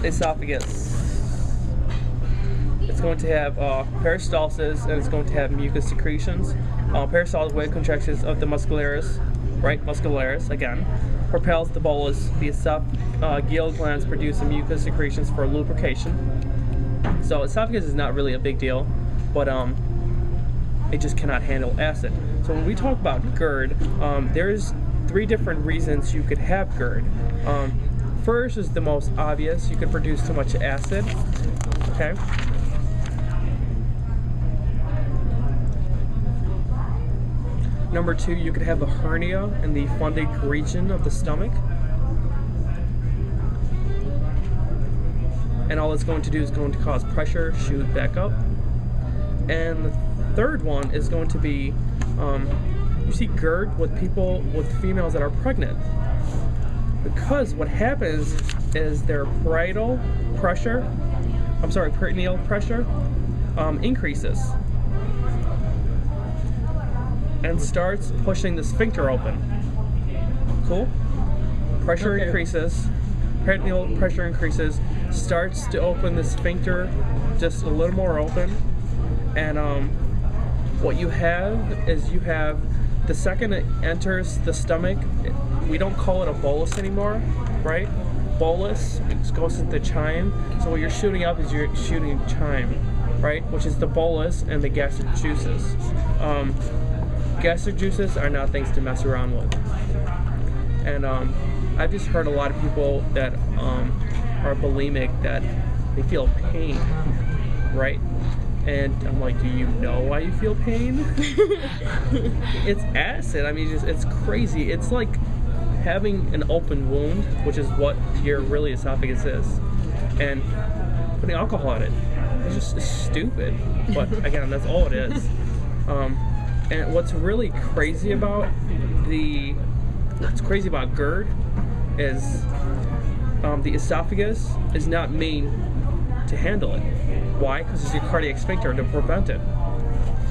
esophagus. It's going to have peristalsis, and it's going to have mucus secretions. Peristalsis, weight contractions of the muscularis, right? Muscularis again, propels the bolus. The esophageal glands produce the mucus secretions for lubrication. So esophagus is not really a big deal, but it just cannot handle acid. So when we talk about GERD, there's 3 different reasons you could have GERD. First is the most obvious. You could produce too much acid. Okay. Number 2, you could have a hernia in the fundic region of the stomach. And all it's going to do is going to cause pressure, shoot back up. And the third one is going to be, you see GERD with females that are pregnant. Because what happens is their peritoneal pressure increases and starts pushing the sphincter open. Cool? Pressure increases, peritoneal pressure increases, starts to open the sphincter just a little more open, and what you have is the second it enters the stomach, we don't call it a bolus anymore, right? Bolus, it goes into the chyme. So what you're shooting up is you're shooting chyme, right? Which is the bolus and the gastric juices. Gastric juices are not things to mess around with. And I've just heard a lot of people that are bulimic that they feel pain, right? And I'm like, do you know why you feel pain? It's acid. I mean, it's crazy. It's like having an open wound, which is what your really esophagus is, and putting alcohol in it. It's just stupid. But again, that's all it is. And what's really crazy about GERD is the esophagus is not made to handle it. Why? Because it's your cardiac sphincter to prevent it.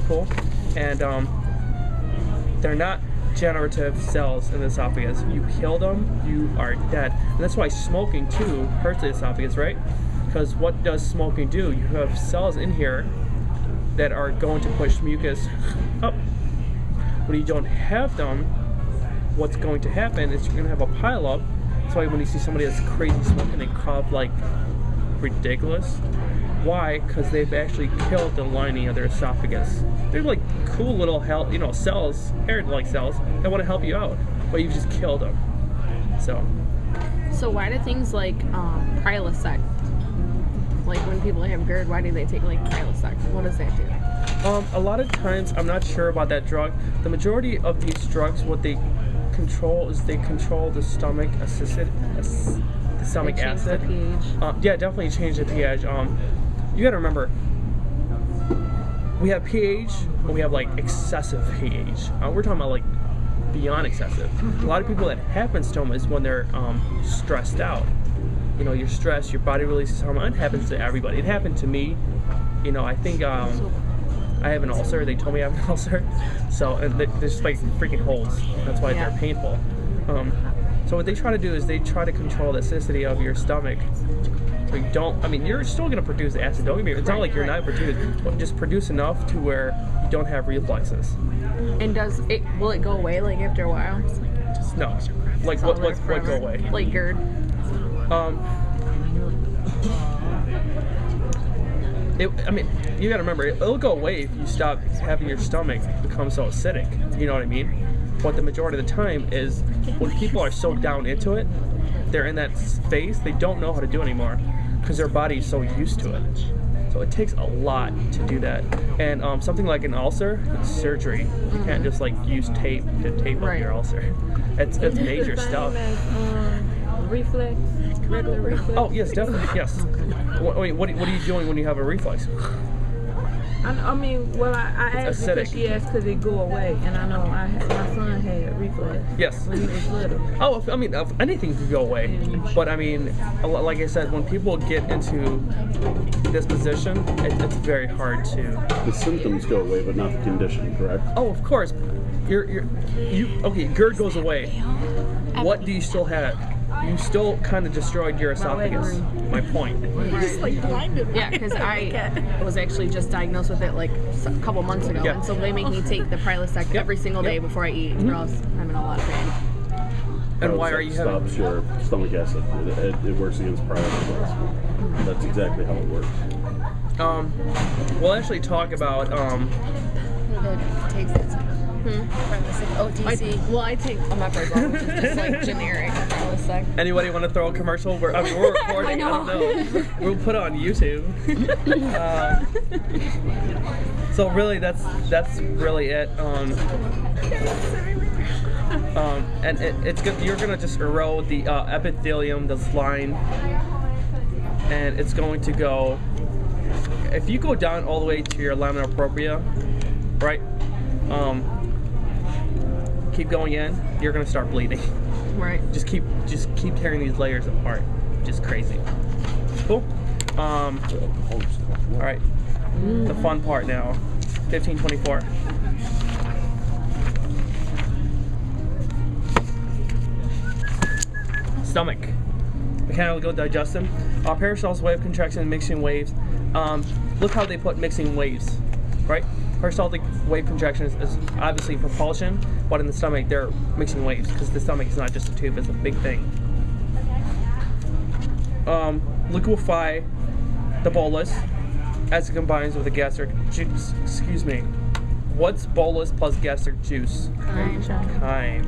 Cool? And they're not generative cells in the esophagus. You kill them, you are dead. And that's why smoking too hurts the esophagus, right? Because what does smoking do? You have cells in here that are going to push mucus up. When you don't have them, what's going to happen is you're going to have a pileup. That's why when you see somebody that's crazy smoking, they cough like ridiculous. Why? Because they've actually killed the lining of their esophagus. They're like cool little cells, hair-like cells that want to help you out, but you've just killed them. So why do things like Prilosec, like when people have GERD, why do they take like Prilosec? What does that do? A lot of times, I'm not sure about that drug. The majority of these drugs, what they control is they control the stomach acid. The pH. Yeah, definitely change the pH. You gotta remember, we have pH, but we have like excessive pH. We're talking about like beyond excessive. A lot of people that have stoma is when they're stressed out. You know, you're stressed, your body releases hormone. It happens to everybody. It happened to me. You know, I think I have an ulcer. They told me I have an ulcer. So there's just like freaking holes. That's why they're painful. So what they try to do is they try to control the acidity of your stomach. So you don't, I mean, you're still going to produce acid. Don't get me wrong. It's not like you're not producing, but just produce enough to where you don't have refluxes. And will it go away like after a while? No. Like what go away? Like GERD. I mean, you gotta remember, it'll go away if you stop having your stomach become so acidic. You know what I mean? But the majority of the time is when people are so down into it, they're in that phase, they don't know how to do it anymore because their body's so used to it. So it takes a lot to do that. And something like an ulcer, it's surgery. You can't just like use tape to tape up your ulcer. It's major stuff. Reflex, regular reflex. Oh yes, definitely, yes. What are you doing when you have a reflex? I mean, well, I asked because she asked could it go away, and I know my son had reflux. Yes. When he was little. Oh, I mean, anything could go away, but I mean, like I said, when people get into this position, it's very hard to. The symptoms go away, but not the condition, correct? Oh, of course. Okay, GERD goes away. What do you still have? you still kind of destroyed your esophagus. My point. Just like blinded. Yeah, because I was actually just diagnosed with it like a couple months ago, Yeah. and so they make me take the Prilosec every single day before I eat, or else I'm in a lot of pain. And why are you having? Stops your stomach acid. It works against prilosec. That's exactly how it works. We'll actually talk about Who takes it? OTC. I take omeprazole, which is just like generic Prilosec. Anybody want to throw a commercial? We're recording. I don't know. We'll put it on YouTube. So really, that's really it. And it's good. You're gonna just erode the epithelium, this line, and it's going to go. If you go down all the way to your lamina propria, right? Keep going in. You're gonna start bleeding. Right. Just keep tearing these layers apart. Just crazy. Cool. All right. The fun part now. 1524. Stomach. Mechanical digestion. Peristaltic wave contraction and mixing waves. Look how they put mixing waves, right? Peristaltic wave contraction is obviously propulsion, but in the stomach they're mixing waves because the stomach is not just a tube; it's a big thing. Liquefy the bolus as it combines with the gastric juice. Excuse me. What's bolus plus gastric juice? Chime.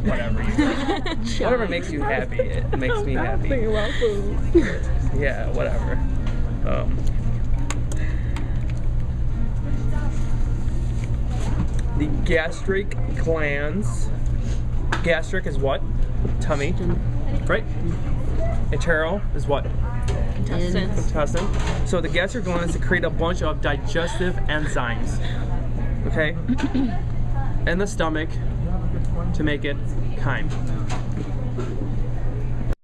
Whatever. Whatever makes you happy. It makes me happy. Thinking about food. Yeah, whatever. The gastric glands. Gastric is what? Tummy. Right? Enteral is what? Intestine. So the gastric glands secrete a bunch of digestive enzymes. Okay? In the stomach to make it chyme.